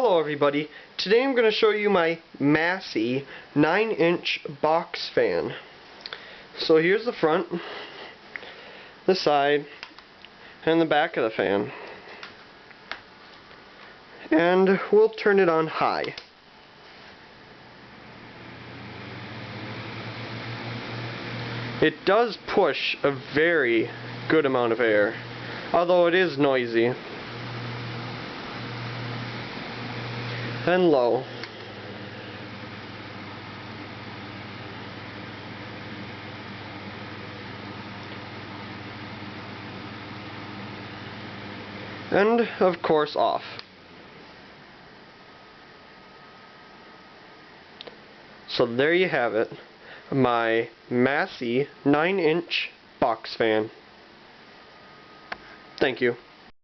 Hello everybody, today I'm going to show you my Massey 9-inch box fan. So here's the front, the side, and the back of the fan. And we'll turn it on high. It does push a very good amount of air, although it is noisy. And low. And of course off. So there you have it, my Massey 9-inch box fan. Thank you.